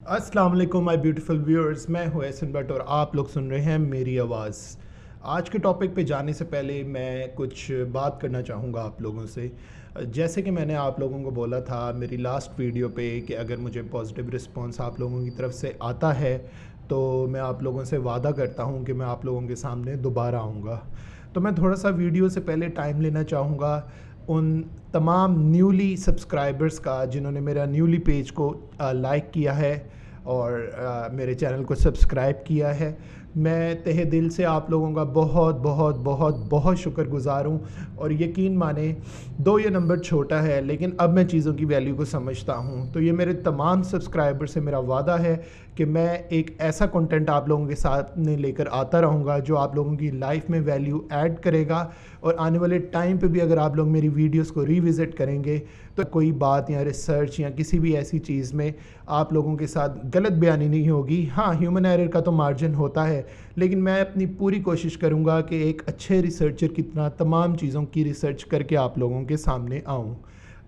अस्सलाम वालेकुम my beautiful viewers, मैं हूं एहसन भट्ट और आप लोग सुन रहे हैं मेरी आवाज़। आज के टॉपिक पे जाने से पहले मैं कुछ बात करना चाहूँगा आप लोगों से। जैसे कि मैंने आप लोगों को बोला था मेरी लास्ट वीडियो पे कि अगर मुझे पॉजिटिव रिस्पांस आप लोगों की तरफ से आता है तो मैं आप लोगों से वादा करता हूँ कि मैं आप लोगों के सामने दोबारा आऊँगा। तो मैं थोड़ा सा वीडियो से पहले टाइम लेना चाहूँगा उन तमाम न्यूली सब्सक्राइबर्स का जिन्होंने मेरा न्यूली पेज को लाइक किया है और मेरे चैनल को सब्सक्राइब किया है। मैं तहे दिल से आप लोगों का बहुत बहुत बहुत बहुत शुक्रगुज़ार हूँ। और यकीन माने दो ये नंबर छोटा है लेकिन अब मैं चीज़ों की वैल्यू को समझता हूँ। तो ये मेरे तमाम सब्सक्राइबर से मेरा वादा है कि मैं एक ऐसा कंटेंट आप लोगों के सामने लेकर आता रहूँगा जो आप लोगों की लाइफ में वैल्यू ऐड करेगा। और आने वाले टाइम पे भी अगर आप लोग मेरी वीडियोस को रीविज़िट करेंगे तो कोई बात या रिसर्च या किसी भी ऐसी चीज़ में आप लोगों के साथ गलत बयानी नहीं होगी। हाँ, ह्यूमन एरर का तो मार्जिन होता है लेकिन मैं अपनी पूरी कोशिश करूँगा कि एक अच्छे रिसर्चर की तरह तमाम चीज़ों की रिसर्च करके आप लोगों के सामने आऊँ।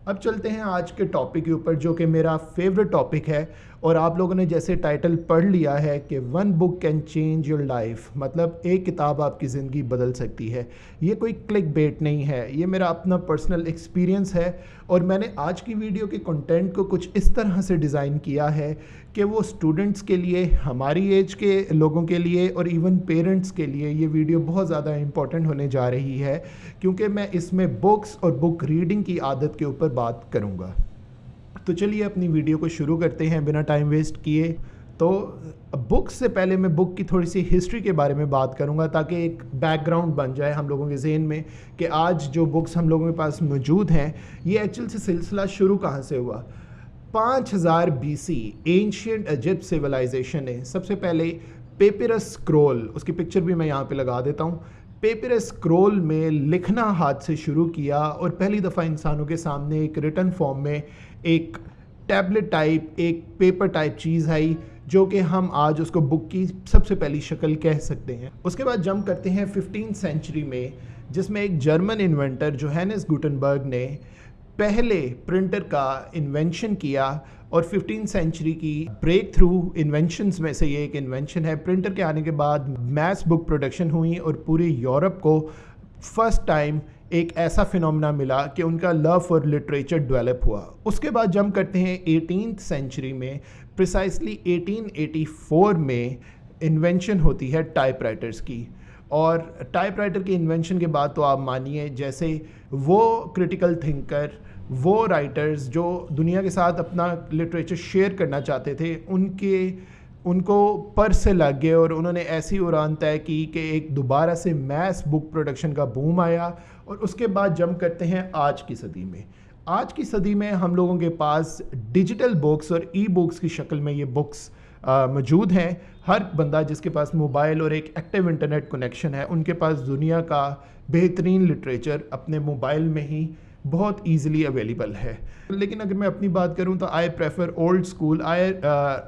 अब चलते हैं आज के टॉपिक के ऊपर जो कि मेरा फेवरेट टॉपिक है। और आप लोगों ने जैसे टाइटल पढ़ लिया है कि one book can change your life, मतलब एक किताब आपकी ज़िंदगी बदल सकती है। ये कोई क्लिक बेट नहीं है, ये मेरा अपना पर्सनल एक्सपीरियंस है। और मैंने आज की वीडियो के कंटेंट को कुछ इस तरह से डिज़ाइन किया है कि वो स्टूडेंट्स के लिए, हमारी एज के लोगों के लिए और इवन पेरेंट्स के लिए ये वीडियो बहुत ज़्यादा इम्पॉर्टेंट होने जा रही है क्योंकि मैं इसमें बुक्स और बुक रीडिंग की आदत के ऊपर बात करूँगा। तो चलिए अपनी वीडियो को शुरू करते हैं बिना टाइम वेस्ट किए। तो बुक्स से पहले मैं बुक की थोड़ी सी हिस्ट्री के बारे में बात करूंगा ताकि एक बैकग्राउंड बन जाए हम लोगों के ज़हन में कि आज जो बुक्स हम लोगों के पास मौजूद हैं ये एक्चुअल से सिलसिला शुरू कहाँ से हुआ। 5000 BC एंशिएंट इजिप्ट सिविलाइजेशन ने सबसे पहले पेपिरस स्क्रॉल, उसकी पिक्चर भी मैं यहाँ पे लगा देता हूँ, पेपिरस स्क्रॉल में लिखना हाथ से शुरू किया और पहली दफ़ा इंसानों के सामने एक रिटन फॉर्म में एक टैबलेट टाइप, एक पेपर टाइप चीज़ आई जो कि हम आज उसको बुक की सबसे पहली शक्ल कह सकते हैं। उसके बाद जंप करते हैं 15th सेंचुरी में जिसमें एक जर्मन इन्वेंटर जोहानेस गुटेनबर्ग ने पहले प्रिंटर का इन्वेंशन किया। और 15th सेंचुरी की ब्रेक थ्रू इन्वेंशंस में से ये एक इन्वेंशन है। प्रिंटर के आने के बाद मैस बुक प्रोडक्शन हुई और पूरे यूरोप को फर्स्ट टाइम एक ऐसा फिनोमेना मिला कि उनका लव फॉर लिटरेचर डेवलप हुआ। उसके बाद जंप करते हैं 18th सेंचुरी में, प्रिसाइसली 1884 में इन्वेंशन होती है टाइपराइटर्स की। और टाइपराइटर की इन्वेंशन के बाद तो आप मानिए जैसे वो क्रिटिकल थिंकर, वो राइटर्स जो दुनिया के साथ अपना लिटरेचर शेयर करना चाहते थे उनको पर से लग गए और उन्होंने ऐसी उड़ान तय की कि एक दोबारा से मैस बुक प्रोडक्शन का बूम आया। और उसके बाद जंप करते हैं आज की सदी में। आज की सदी में हम लोगों के पास डिजिटल बुक्स और ई बुक्स की शक्ल में ये बुक्स मौजूद हैं। हर बंदा जिसके पास मोबाइल और एक एक्टिव इंटरनेट कनेक्शन है उनके पास दुनिया का बेहतरीन लिटरेचर अपने मोबाइल में ही बहुत ईजिली अवेलेबल है। लेकिन अगर मैं अपनी बात करूं तो I prefer old school. I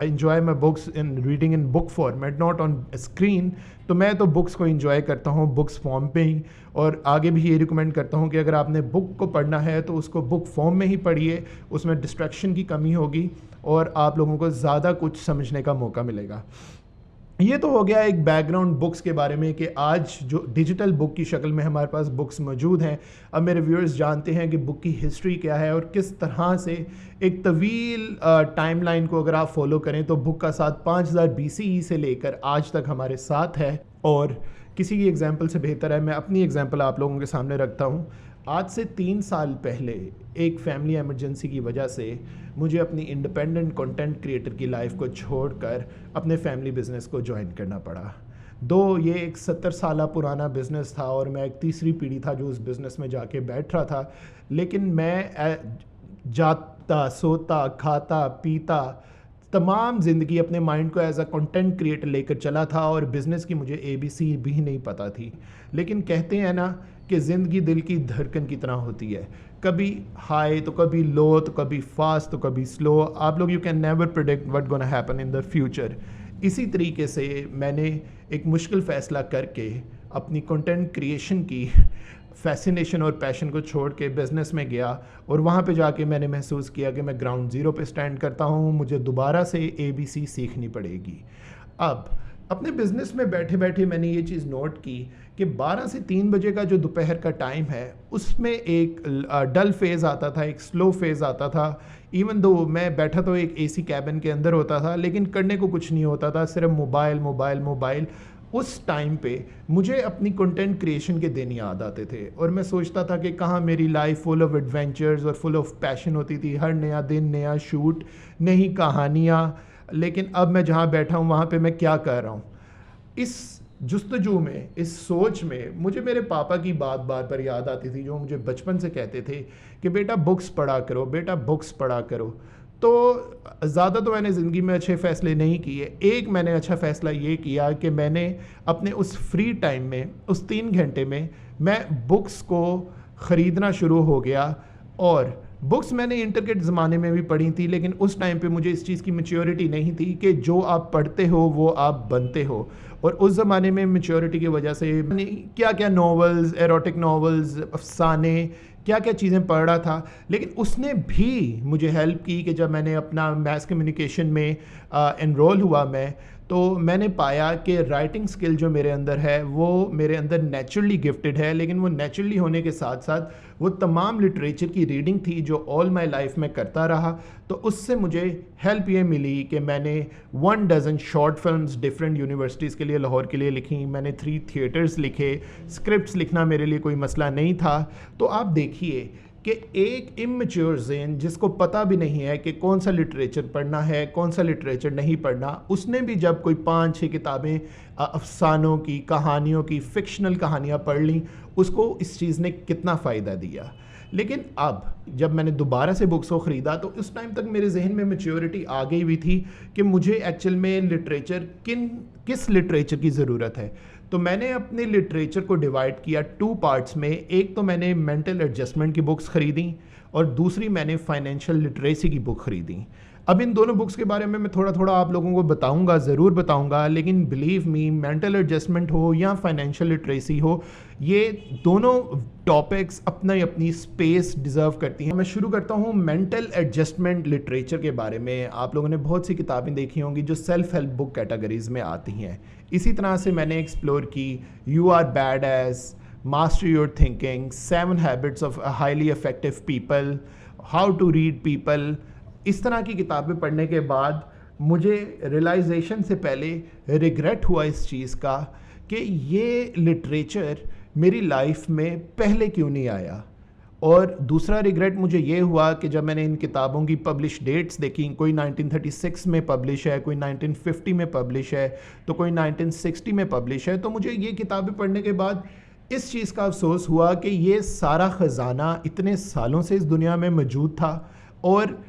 enjoy my books in reading in book format, not on screen. तो मैं तो बुक्स को एंजॉय करता हूं बुक्स फॉर्म पे ही, और आगे भी ये रिकमेंड करता हूं कि अगर आपने बुक को पढ़ना है तो उसको बुक फॉर्म में ही पढ़िए, उसमें डिस्ट्रैक्शन की कमी होगी और आप लोगों को ज़्यादा कुछ समझने का मौका मिलेगा। ये तो हो गया एक बैकग्राउंड बुक्स के बारे में कि आज जो डिजिटल बुक की शक्ल में हमारे पास बुक्स मौजूद हैं। अब मेरे व्यूअर्स जानते हैं कि बुक की हिस्ट्री क्या है और किस तरह से एक तवील टाइमलाइन को अगर आप फॉलो करें तो बुक का साथ 5000 BCE से लेकर आज तक हमारे साथ है। और किसी की एग्जांपल से बेहतर है मैं अपनी एग्जांपल आप लोगों के सामने रखता हूँ। आज से 3 साल पहले एक फैमिली एमरजेंसी की वजह से मुझे अपनी इंडिपेंडेंट कंटेंट क्रिएटर की लाइफ को छोड़कर अपने फैमिली बिजनेस को ज्वाइन करना पड़ा। दो ये एक 70 साल पुराना बिज़नेस था और मैं एक तीसरी पीढ़ी था जो उस बिज़नेस में जाके बैठ रहा था। लेकिन मैं जाता, सोता, खाता, पीता, तमाम ज़िंदगी अपने माइंड को एज अ कंटेंट क्रिएटर लेकर चला था और बिज़नेस की मुझे ABC भी नहीं पता थी। लेकिन कहते हैं ना कि ज़िंदगी दिल की धड़कन की तरह होती है, कभी हाई तो कभी लो, तो कभी फास्ट तो कभी स्लो। आप लोग you can never predict what gonna happen in the future. इसी तरीके से मैंने एक मुश्किल फ़ैसला करके अपनी कंटेंट क्रिएशन की फैसिनेशन और पैशन को छोड़ के बिज़नेस में गया और वहाँ पे जाके मैंने महसूस किया कि मैं ग्राउंड ज़ीरो पे स्टैंड करता हूँ, मुझे दोबारा से ABC सीखनी पड़ेगी। अब अपने बिज़नेस में बैठे बैठे मैंने ये चीज़ नोट की कि 12 से 3 बजे का जो दोपहर का टाइम है उसमें एक डल फेज़ आता था, एक स्लो फेज़ आता था। इवन दो मैं बैठा तो एक AC कैबिन के अंदर होता था, लेकिन करने को कुछ नहीं होता था, सिर्फ मोबाइल मोबाइल मोबाइल। उस टाइम पे मुझे अपनी कंटेंट क्रिएशन के दिन याद आते थे और मैं सोचता था कि कहाँ मेरी लाइफ फुल ऑफ एडवेंचर्स और फुल ऑफ पैशन होती थी, हर नया दिन नया शूट, नई कहानियाँ। लेकिन अब मैं जहाँ बैठा हूँ वहाँ पे मैं क्या कर रहा हूँ? इस जुस्तजू में, इस सोच में मुझे मेरे पापा की बात बार बार याद आती थी, जो मुझे बचपन से कहते थे कि बेटा बुक्स पढ़ा करो, बेटा बुक्स पढ़ा करो। तो ज़्यादा तो मैंने ज़िंदगी में अच्छे फ़ैसले नहीं किए। एक मैंने अच्छा फ़ैसला ये किया कि मैंने अपने उस फ्री टाइम में, उस 3 घंटे में मैं बुक्स को ख़रीदना शुरू हो गया। और बुक्स मैंने इंटर के ज़माने में भी पढ़ी थी, लेकिन उस टाइम पे मुझे इस चीज़ की मैच्योरिटी नहीं थी कि जो आप पढ़ते हो वो आप बनते हो। और उस ज़माने में मैच्योरिटी की वजह से मैंने क्या क्या नॉवेल्स, एरोटिक नॉवेल्स, अफसाने, क्या क्या चीज़ें पढ़ रहा था। लेकिन उसने भी मुझे हेल्प की कि जब मैंने अपना मैस कम्युनिकेशन में एनरोल हुआ मैं, तो मैंने पाया कि राइटिंग स्किल जो मेरे अंदर है वो मेरे अंदर नेचुरली गिफ्टेड है। लेकिन वो नेचुरली होने के साथ साथ वो तमाम लिटरेचर की रीडिंग थी जो ऑल माई लाइफ में करता रहा। तो उससे मुझे हेल्प ये मिली कि मैंने 1 dozen short films different universities के लिए, लाहौर के लिए लिखी। मैंने 3 थिएटर्स लिखे। स्क्रिप्ट्स लिखना मेरे लिए कोई मसला नहीं था। तो आप देखिए कि एक इमेच्योर ज़हन जिसको पता भी नहीं है कि कौन सा लिटरेचर पढ़ना है, कौन सा लिटरेचर नहीं पढ़ना, उसने भी जब कोई 5-6 किताबें अफसानों की, कहानियों की, फ़िक्शनल कहानियाँ पढ़ लीं, उसको इस चीज़ ने कितना फ़ायदा दिया। लेकिन अब जब मैंने दोबारा से बुक्स को ख़रीदा तो उस टाइम तक मेरे जहन में मैच्योरिटी आ गई हुई थी कि मुझे एक्चुअल में लिटरेचर किस लिटरेचर की ज़रूरत है। तो मैंने अपने लिटरेचर को डिवाइड किया 2 पार्ट्स में। एक तो मैंने मेंटल एडजस्टमेंट की बुक्स ख़रीदी और दूसरी मैंने फाइनेंशियल लिटरेसी की बुक ख़रीदी। अब इन दोनों बुक्स के बारे में मैं थोड़ा थोड़ा आप लोगों को बताऊंगा, ज़रूर बताऊंगा, लेकिन बिलीव मी, मेंटल एडजस्टमेंट हो या फाइनेंशियल लिटरेसी हो, ये दोनों टॉपिक्स अपना अपनी स्पेस डिज़र्व करती हैं। मैं शुरू करता हूँ मेंटल एडजस्टमेंट लिटरेचर के बारे में। आप लोगों ने बहुत सी किताबें देखी होंगी जो सेल्फ हेल्प बुक कैटेगरीज़ में आती हैं। इसी तरह से मैंने एक्सप्लोर की you are badass, master your thinking, 7 habits of highly effective people, how to read people. इस तरह की किताबें पढ़ने के बाद मुझे रियलाइजेशन से पहले रिग्रेट हुआ इस चीज़ का कि ये लिटरेचर मेरी लाइफ में पहले क्यों नहीं आया। और दूसरा रिग्रेट मुझे ये हुआ कि जब मैंने इन किताबों की पब्लिश डेट्स देखी, कोई 1936 में पब्लिश है, कोई 1950 में पब्लिश है, तो कोई 1960 में पब्लिश है, तो मुझे ये किताबें पढ़ने के बाद इस चीज़ का अफसोस हुआ कि ये सारा ख़जाना इतने सालों से इस दुनिया में मौजूद था। और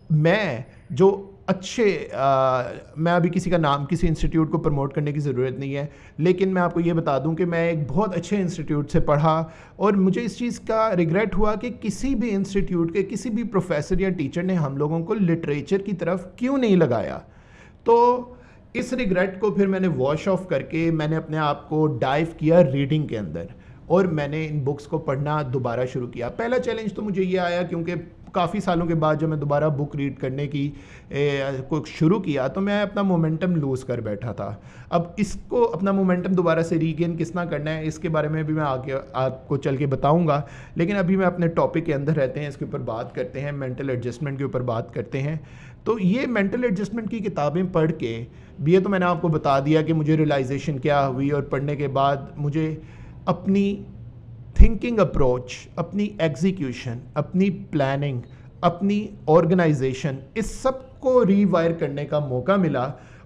मैं जो मैं अभी किसी का नाम, किसी इंस्टीट्यूट को प्रमोट करने की ज़रूरत नहीं है, लेकिन मैं आपको ये बता दूं कि मैं एक बहुत अच्छे इंस्टीट्यूट से पढ़ा और मुझे इस चीज़ का रिग्रेट हुआ कि किसी भी इंस्टीट्यूट के किसी भी प्रोफेसर या टीचर ने हम लोगों को लिटरेचर की तरफ क्यों नहीं लगाया। तो इस रिग्रेट को फिर मैंने वॉश ऑफ करके मैंने अपने आप को डाइव किया रीडिंग के अंदर और मैंने इन बुक्स को पढ़ना दोबारा शुरू किया। पहला चैलेंज तो मुझे ये आया क्योंकि काफ़ी सालों के बाद जब मैं दोबारा बुक रीड करने की को शुरू किया तो मैं अपना मोमेंटम लूज़ कर बैठा था। अब इसको अपना मोमेंटम दोबारा से रीगेन किस तरह करना है इसके बारे में भी मैं आगे आपको चल के बताऊंगा, लेकिन अभी मैं अपने टॉपिक के अंदर रहते हैं, इसके ऊपर बात करते हैं, मेंटल एडजस्टमेंट के ऊपर बात करते हैं। तो ये मेंटल एडजस्टमेंट की किताबें पढ़ के भी, ये तो मैंने आपको बता दिया कि मुझे रियलाइजेशन क्या हुई और पढ़ने के बाद मुझे अपनी थिंकिंग अप्रोच, अपनी एग्जीक्यूशन, अपनी प्लानिंग, अपनी ऑर्गेनाइजेशन, इस सब को रीवायर करने का मौका मिला।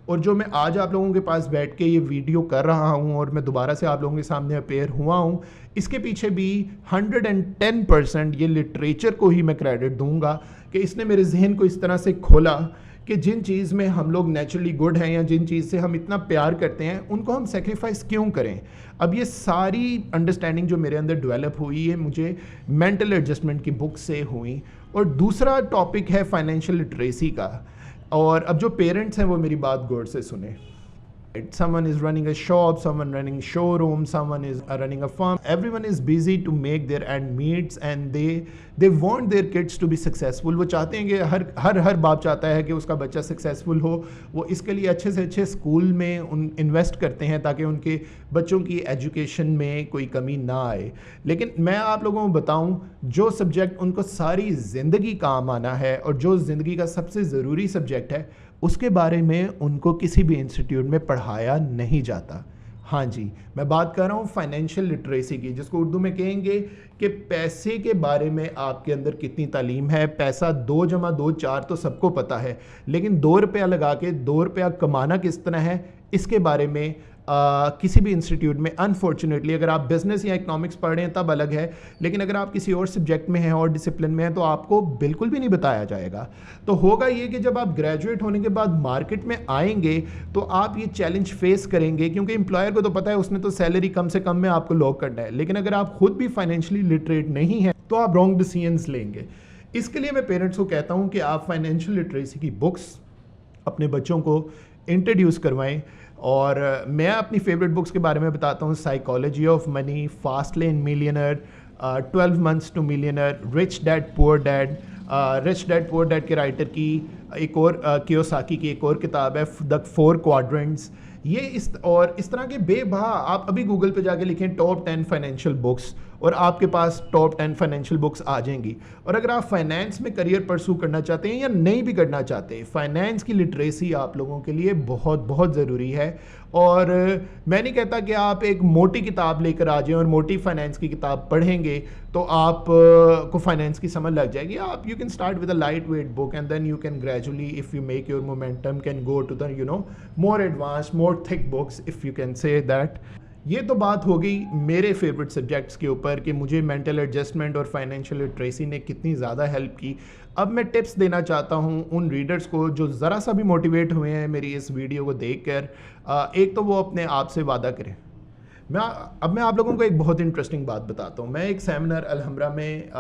और जो मैं आज आप लोगों के पास बैठ के ये वीडियो कर रहा हूँ और मैं दोबारा से आप लोगों के सामने अपेयर हुआ हूँ, इसके पीछे भी 110% ये लिटरेचर को ही मैं क्रेडिट दूंगा कि इसने मेरे जहन को इस तरह से खोला कि जिन चीज़ में हम लोग नेचुरली गुड हैं या जिन चीज़ से हम इतना प्यार करते हैं उनको हम सेक्रीफाइस क्यों करें। अब ये सारी अंडरस्टैंडिंग जो मेरे अंदर डेवलप हुई है मुझे मेंटल एडजस्टमेंट की बुक से हुई। और दूसरा टॉपिक है फाइनेंशियल लिटरेसी का। और अब जो पेरेंट्स हैं वो मेरी बात गौर से सुने। Someone is running a shop, someone running showroom, someone is running a firm. Everyone is busy to make their end meets and they want their kids to be successful. वो चाहते हैं कि हर बाप चाहता है कि उसका बच्चा सक्सेसफुल हो. वो इसके लिए अच्छे से अच्छे स्कूल में इन्वेस्ट करते हैं ताकि उनके बच्चों की एजुकेशन में कोई कमी ना आए. लेकिन मैं आप लोगों को बताऊं, जो सब्जेक्ट उनको सारी ज़िंदगी काम आना है और जो ज़िंदगी का सबसे ज़रूरी सब्जेक्ट है, उसके बारे में उनको किसी भी इंस्टीट्यूट में पढ़ाया नहीं जाता. हाँ जी, मैं बात कर रहा हूँ फाइनेंशियल लिटरेसी की, जिसको उर्दू में कहेंगे कि पैसे के बारे में आपके अंदर कितनी तालीम है. पैसा 2 + 2 4 तो सबको पता है, लेकिन 2 रुपया लगा के 2 रुपया कमाना किस तरह है, इसके बारे में किसी भी इंस्टीट्यूट में अनफॉर्चुनेटली, अगर आप बिजनेस या इकोनॉमिक्स पढ़ रहे हैं तब अलग है, लेकिन अगर आप किसी और सब्जेक्ट में हैं और डिसिप्लिन में हैं तो आपको बिल्कुल भी नहीं बताया जाएगा. तो होगा ये कि जब आप ग्रेजुएट होने के बाद मार्केट में आएंगे तो आप ये चैलेंज फेस करेंगे, क्योंकि एम्प्लॉयर को तो पता है उसने तो सैलरी कम से कम में आपको लॉक करना है. लेकिन अगर आप खुद भी फाइनेंशियली लिटरेट नहीं हैं तो आप रॉन्ग डिसीजंस लेंगे. इसके लिए मैं पेरेंट्स को कहता हूँ कि आप फाइनेंशियल लिटरेसी की बुक्स अपने बच्चों को इंट्रोड्यूस करवाएं. और मैं अपनी फेवरेट बुक्स के बारे में बताता हूँ. Psychology of money, fast lane millionaire, 12 months to millionaire, rich dad poor dad. Rich dad poor dad के राइटर की एक और कियोसाकी की एक और किताब है द 4 क्वाड्रेंट्स. ये इस तरह के बेबहा आप अभी गूगल पे जाके लिखें टॉप 10 फाइनेंशियल बुक्स और आपके पास टॉप 10 फाइनेंशियल बुक्स आ जाएंगी. और अगर आप फाइनेंस में करियर परस्यू करना चाहते हैं या नहीं भी करना चाहते, फाइनेंस की लिटरेसी आप लोगों के लिए बहुत बहुत ज़रूरी है. और मैं नहीं कहता कि आप एक मोटी किताब लेकर आ जाएं और मोटी फाइनेंस की किताब पढ़ेंगे तो आप को फाइनेंस की समझ लग जाएगी. आप you can start with a light weight book and then you can gradually, if you make your momentum, can go to the more advance, more thick books, if you can say that. ये तो बात हो गई मेरे favourite subjects के ऊपर कि मुझे मेंटल एडजस्टमेंट और फाइनेंशियल लिटरेसी ने कितनी ज़्यादा हेल्प की. अब मैं टिप्स देना चाहता हूँ उन रीडर्स को जो ज़रा सा भी मोटिवेट हुए हैं मेरी इस वीडियो को देखकर. एक तो वो अपने आप से वादा करें. मैं आप लोगों को एक बहुत इंटरेस्टिंग बात बताता हूँ. मैं एक सेमिनार अलहम्रा में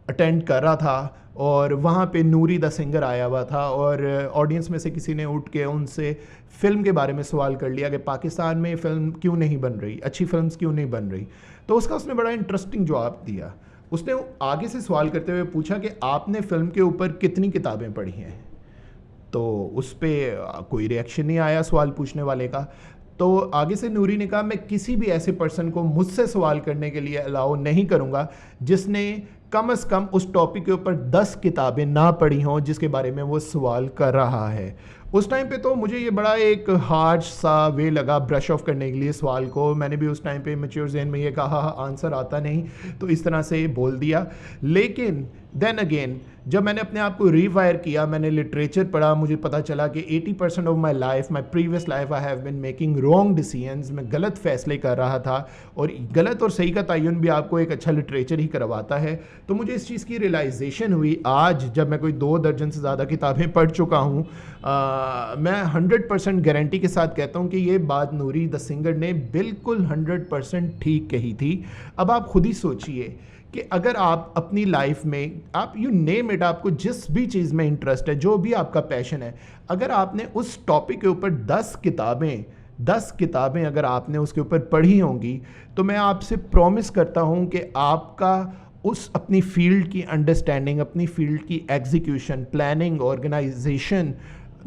अटेंड कर रहा था और वहाँ पे नूरी द सिंगर आया हुआ था और ऑडियंस में से किसी ने उठ के उनसे फ़िल्म के बारे में सवाल कर लिया कि पाकिस्तान में फ़िल्म क्यों नहीं बन रही, अच्छी फिल्म्स क्यों नहीं बन रही. तो उसने बड़ा इंटरेस्टिंग जवाब दिया. उसने आगे से सवाल करते हुए पूछा कि आपने फ़िल्म के ऊपर कितनी किताबें पढ़ी हैं. तो उस पर कोई रिएक्शन नहीं आया सवाल पूछने वाले का. तो आगे से नूरी ने कहा, मैं किसी भी ऐसे पर्सन को मुझसे सवाल करने के लिए अलाउ नहीं करूँगा जिसने कम से कम उस टॉपिक के ऊपर 10 किताबें ना पढ़ी हों जिसके बारे में वो सवाल कर रहा है. उस टाइम पे तो मुझे ये बड़ा एक हार्ड सा वे लगा ब्रश ऑफ करने के लिए सवाल को. मैंने भी उस टाइम पे मैच्योर ज़हन में ये कहा आंसर आता नहीं तो इस तरह से बोल दिया. लेकिन देन अगेन जब मैंने अपने आप को रीवायर किया, मैंने लिटरेचर पढ़ा, मुझे पता चला कि 80% of my life, my previous life, I have been making wrong decisions. मैं गलत फैसले कर रहा था और गलत और सही का तयन भी आपको एक अच्छा लिटरेचर ही करवाता है. तो मुझे इस चीज़ की रियलाइजेशन हुई आज जब मैं कोई 2 दर्जन से ज़्यादा किताबें पढ़ चुका हूँ. मैं 100% गारंटी के साथ कहता हूँ कि ये बात नूरी द सिंगर ने बिल्कुल 100% ठीक कही थी. अब आप खुद ही सोचिए कि अगर आप अपनी लाइफ में, आप यू नेम इट, आपको जिस भी चीज़ में इंटरेस्ट है, जो भी आपका पैशन है, अगर आपने उस टॉपिक के ऊपर 10 किताबें अगर आपने उसके ऊपर पढ़ी होंगी तो मैं आपसे प्रॉमिस करता हूँ कि आपका उस अपनी फील्ड की अंडरस्टैंडिंग, अपनी फील्ड की एग्जीक्यूशन, प्लानिंग, ऑर्गेनाइजेशन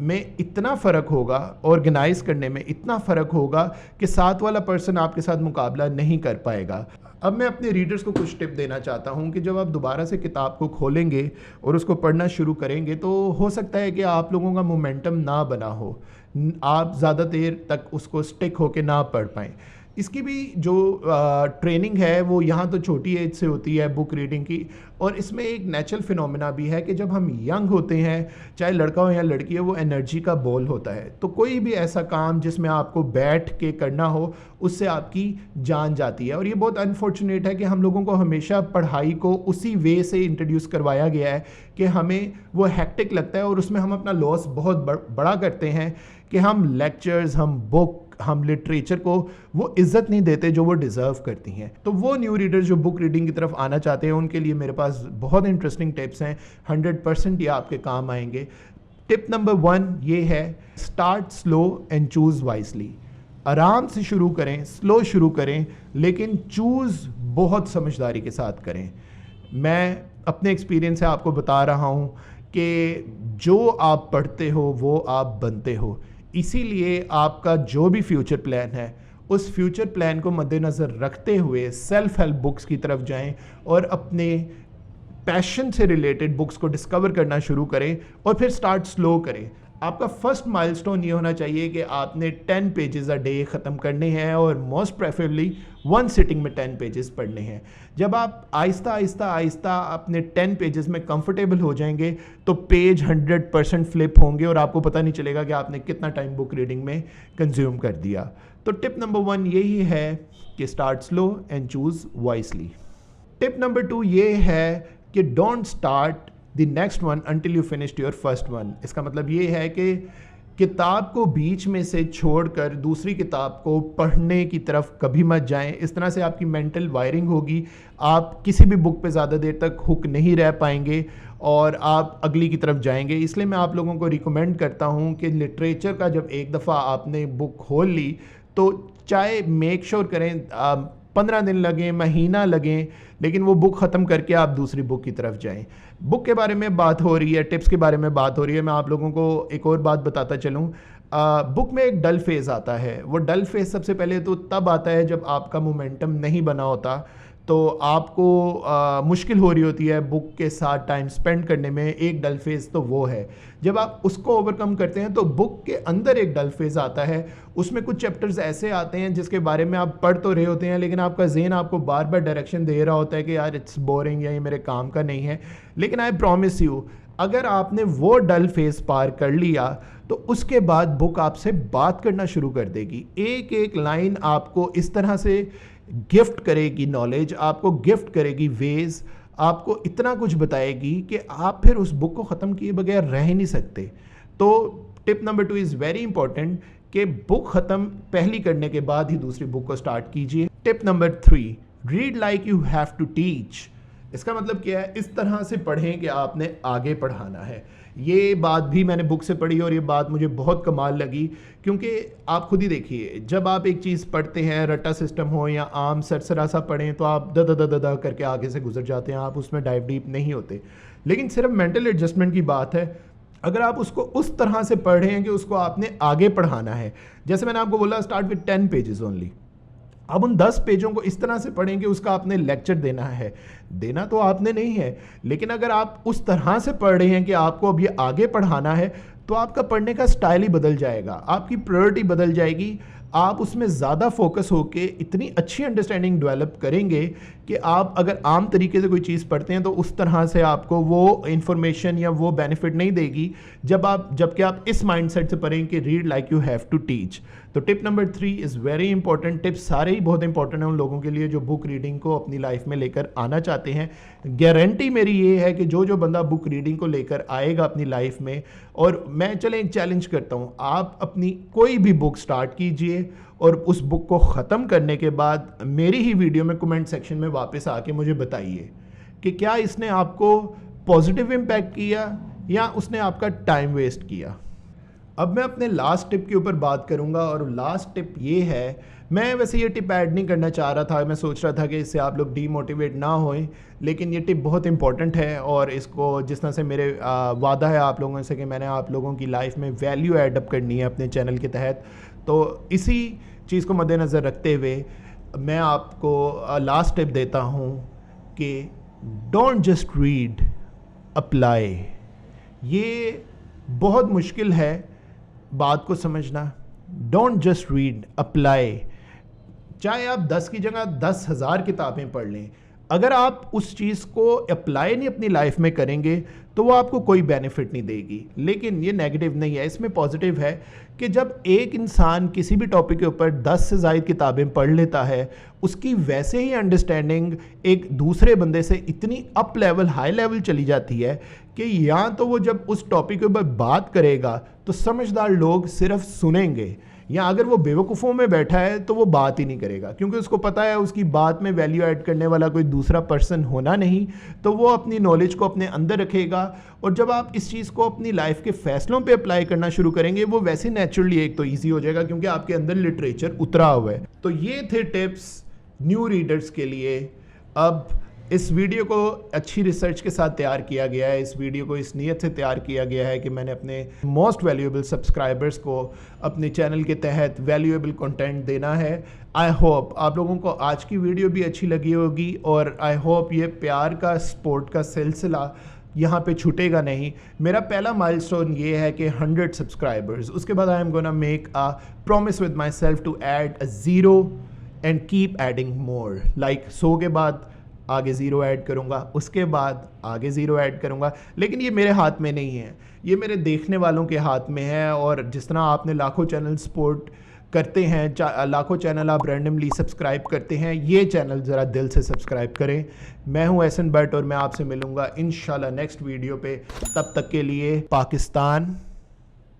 में इतना फ़र्क होगा, ऑर्गेनाइज करने में इतना फ़र्क होगा कि साथ वाला पर्सन आपके साथ मुकाबला नहीं कर पाएगा. अब मैं अपने रीडर्स को कुछ टिप देना चाहता हूं कि जब आप दोबारा से किताब को खोलेंगे और उसको पढ़ना शुरू करेंगे तो हो सकता है कि आप लोगों का मोमेंटम ना बना हो, आप ज़्यादा देर तक उसको स्टिक होके ना पढ़ पाएँ. इसकी भी जो ट्रेनिंग है वो यहाँ तो छोटी एज से होती है बुक रीडिंग की, और इसमें एक नेचुरल फिनोमेना भी है कि जब हम यंग होते हैं, चाहे लड़का हो या लड़की हो, वो एनर्जी का बॉल होता है. तो कोई भी ऐसा काम जिसमें आपको बैठ के करना हो उससे आपकी जान जाती है. और ये बहुत अनफॉर्चुनेट है कि हम लोगों को हमेशा पढ़ाई को उसी वे से इंट्रोड्यूस करवाया गया है कि हमें वो हेक्टिक लगता है और उसमें हम अपना लॉस बहुत बड़ा करते हैं कि हम लेक्चर्स, हम बुक, हम लिटरेचर को वो इज़्ज़त नहीं देते जो वो डिज़र्व करती हैं. तो वो न्यू रीडर्स जो बुक रीडिंग की तरफ आना चाहते हैं उनके लिए मेरे पास बहुत इंटरेस्टिंग टिप्स हैं. 100% ये आपके काम आएंगे. टिप नंबर 1 ये है, start slow and choose wisely. आराम से शुरू करें, स्लो शुरू करें, लेकिन चूज बहुत समझदारी के साथ करें। मैं अपने एक्सपीरियंस से आपको बता रहा हूँ कि जो आप पढ़ते हो वो आप बनते हो। इसीलिए आपका जो भी फ्यूचर प्लान है, उस फ्यूचर प्लान को मद्देनज़र रखते हुए सेल्फ हेल्प बुक्स की तरफ जाएं और अपने पैशन से रिलेटेड बुक्स को डिस्कवर करना शुरू करें और फिर स्टार्ट स्लो करें। आपका फर्स्ट माइलस्टोन ये होना चाहिए कि आपने 10 पेजेस अ डे ख़त्म करने हैं और मोस्ट प्रेफरेबली 1 सिटिंग में 10 पेजेस पढ़ने हैं। जब आप आहिस्ता आहिस्ता आहिस्ता अपने 10 पेजेस में कंफर्टेबल हो जाएंगे तो पेज 100% फ्लिप होंगे और आपको पता नहीं चलेगा कि आपने कितना टाइम बुक रीडिंग में कंज्यूम कर दिया। तो टिप नंबर 1 यही है कि start slow and choose wisely. Tip number 2 ये है कि don't start the next one until you finished your first one. इसका मतलब ये है कि किताब को बीच में से छोड़कर दूसरी किताब को पढ़ने की तरफ कभी मत जाएं। इस तरह से आपकी मेंटल वायरिंग होगी, आप किसी भी बुक पे ज़्यादा देर तक हुक नहीं रह पाएंगे और आप अगली की तरफ जाएंगे। इसलिए मैं आप लोगों को रिकमेंड करता हूँ कि लिटरेचर का जब एक दफ़ा आपने बुक खोल ली तो चाहे मेक श्योर करें 15 दिन लगें, महीना लगें, लेकिन वो बुक ख़त्म करके आप दूसरी बुक की तरफ जाएं। बुक के बारे में बात हो रही है, टिप्स के बारे में बात हो रही है, मैं आप लोगों को एक और बात बताता चलूँ। बुक में एक डल फेज़ आता है। वो डल फेज़ सबसे पहले तो तब आता है जब आपका मोमेंटम नहीं बना होता, तो आपको मुश्किल हो रही होती है बुक के साथ टाइम स्पेंड करने में। एक डल फेज़ तो वो है। जब आप उसको ओवरकम करते हैं तो बुक के अंदर एक डल फेज़ आता है। उसमें कुछ चैप्टर्स ऐसे आते हैं जिसके बारे में आप पढ़ तो रहे होते हैं, लेकिन आपका ज़हन आपको बार बार डायरेक्शन दे रहा होता है कि यार इट्स बोरिंग या ये मेरे काम का नहीं है। लेकिन आई प्रॉमिस यू, अगर आपने वो डल फेज़ पार कर लिया तो उसके बाद बुक आपसे बात करना शुरू कर देगी। एक एक लाइन आपको इस तरह से गिफ्ट करेगी नॉलेज, आपको गिफ्ट करेगी वेज, आपको इतना कुछ बताएगी कि आप फिर उस बुक को ख़त्म किए बगैर रह ही नहीं सकते। तो tip number 2 is very important कि बुक ख़त्म पहली करने के बाद ही दूसरी बुक को स्टार्ट कीजिए। Tip number 3, read like you have to teach. इसका मतलब क्या है? इस तरह से पढ़ें कि आपने आगे पढ़ाना है। ये बात भी मैंने बुक से पढ़ी और ये बात मुझे बहुत कमाल लगी, क्योंकि आप खुद ही देखिए, जब आप एक चीज़ पढ़ते हैं, रट्टा सिस्टम हो या आम सरसरा सा पढ़ें, तो आप द करके आगे से गुजर जाते हैं, आप उसमें डाइव डीप नहीं होते। लेकिन सिर्फ मेंटल एडजस्टमेंट की बात है। अगर आप उसको उस तरह से पढ़ रहे हैं कि उसको आपने आगे पढ़ाना है, जैसे मैंने आपको बोला स्टार्ट विद 10 पेजेस ओनली, अब उन 10 पेजों को इस तरह से पढ़ें कि उसका आपने लेक्चर देना है। देना तो आपने नहीं है, लेकिन अगर आप उस तरह से पढ़ रहे हैं कि आपको अब ये आगे पढ़ाना है, तो आपका पढ़ने का स्टाइल ही बदल जाएगा, आपकी प्रायोरिटी बदल जाएगी। आप उसमें ज़्यादा फोकस होके इतनी अच्छी अंडरस्टैंडिंग डेवलप करेंगे कि आप अगर आम तरीके से कोई चीज़ पढ़ते हैं तो उस तरह से आपको वो इन्फॉर्मेशन या वो बेनिफिट नहीं देगी जबकि आप इस माइंडसेट से पढ़ें कि read like you have to teach. तो tip number 3 is very important. Tips सारे ही बहुत इंपॉर्टेंट हैं उन लोगों के लिए जो बुक रीडिंग को अपनी लाइफ में लेकर आना चाहते हैं। गारंटी मेरी ये है कि जो बंदा बुक रीडिंग को लेकर आएगा अपनी लाइफ में, और मैं चलें एक चैलेंज करता हूँ, आप अपनी कोई भी बुक स्टार्ट कीजिए और उस बुक को ख़त्म करने के बाद मेरी ही वीडियो में कमेंट सेक्शन में वापस आके मुझे बताइए कि क्या इसने आपको पॉजिटिव इम्पैक्ट किया या उसने आपका टाइम वेस्ट किया। अब मैं अपने लास्ट टिप के ऊपर बात करूंगा, और लास्ट टिप ये है, मैं वैसे ये टिप ऐड नहीं करना चाह रहा था, मैं सोच रहा था कि इससे आप लोग डीमोटिवेट ना होएं, लेकिन ये टिप बहुत इंपॉर्टेंट है और इसको जिस तरह से मेरे वादा है आप लोगों से कि मैंने आप लोगों की लाइफ में वैल्यू ऐड अप करनी है अपने चैनल के तहत, तो इसी चीज़ को मद्देनज़र रखते हुए मैं आपको लास्ट टिप देता हूँ कि डोंट जस्ट रीड, अप्लाई। ये बहुत मुश्किल है बात को समझना। Don't just read, apply. चाहे आप 10 की जगह 10,000 किताबें पढ़ लें, अगर आप उस चीज़ को अप्लाई नहीं अपनी लाइफ में करेंगे तो वो आपको कोई बेनिफिट नहीं देगी। लेकिन ये नेगेटिव नहीं है, इसमें पॉजिटिव है कि जब एक इंसान किसी भी टॉपिक के ऊपर 10 से ज़ायद किताबें पढ़ लेता है, उसकी वैसे ही अंडरस्टैंडिंग एक दूसरे बंदे से इतनी अप लेवल, हाई लेवल चली जाती है कि या तो वो जब उस टॉपिक के ऊपर बात करेगा तो समझदार लोग सिर्फ सुनेंगे, या अगर वो बेवकूफ़ों में बैठा है तो वो बात ही नहीं करेगा, क्योंकि उसको पता है उसकी बात में वैल्यू ऐड करने वाला कोई दूसरा पर्सन होना नहीं, तो वो अपनी नॉलेज को अपने अंदर रखेगा और जब आप इस चीज़ को अपनी लाइफ के फैसलों पे अप्लाई करना शुरू करेंगे वो वैसे नेचुरली एक तो ईजी हो जाएगा क्योंकि आपके अंदर लिटरेचर उतरा हुआ है। तो ये थे टिप्स न्यू रीडर्स के लिए। अब इस वीडियो को अच्छी रिसर्च के साथ तैयार किया गया है। इस वीडियो को इस नीयत से तैयार किया गया है कि मैंने अपने मोस्ट वैल्यूएबल सब्सक्राइबर्स को अपने चैनल के तहत वैल्यूएबल कंटेंट देना है। आई होप आप लोगों को आज की वीडियो भी अच्छी लगी होगी और आई होप ये प्यार का सपोर्ट का सिलसिला यहाँ पे छूटेगा नहीं। मेरा पहला माइलस्टोन ये है कि 100 सब्सक्राइबर्स, उसके बाद I am gonna make a promise with myself to add a zero and keep adding more. Like 100 के बाद आगे ज़ीरो ऐड करूँगा, उसके बाद आगे ज़ीरो ऐड करूँगा। लेकिन ये मेरे हाथ में नहीं है, ये मेरे देखने वालों के हाथ में है। और जिस तरह आपने लाखों चैनल सपोर्ट करते हैं, लाखों चैनल आप रैंडमली सब्सक्राइब करते हैं, ये चैनल ज़रा दिल से सब्सक्राइब करें। मैं हूँ एहसन भट्ट और मैं आपसे मिलूँगा इंशाल्लाह नेक्स्ट वीडियो पे। तब तक के लिए पाकिस्तान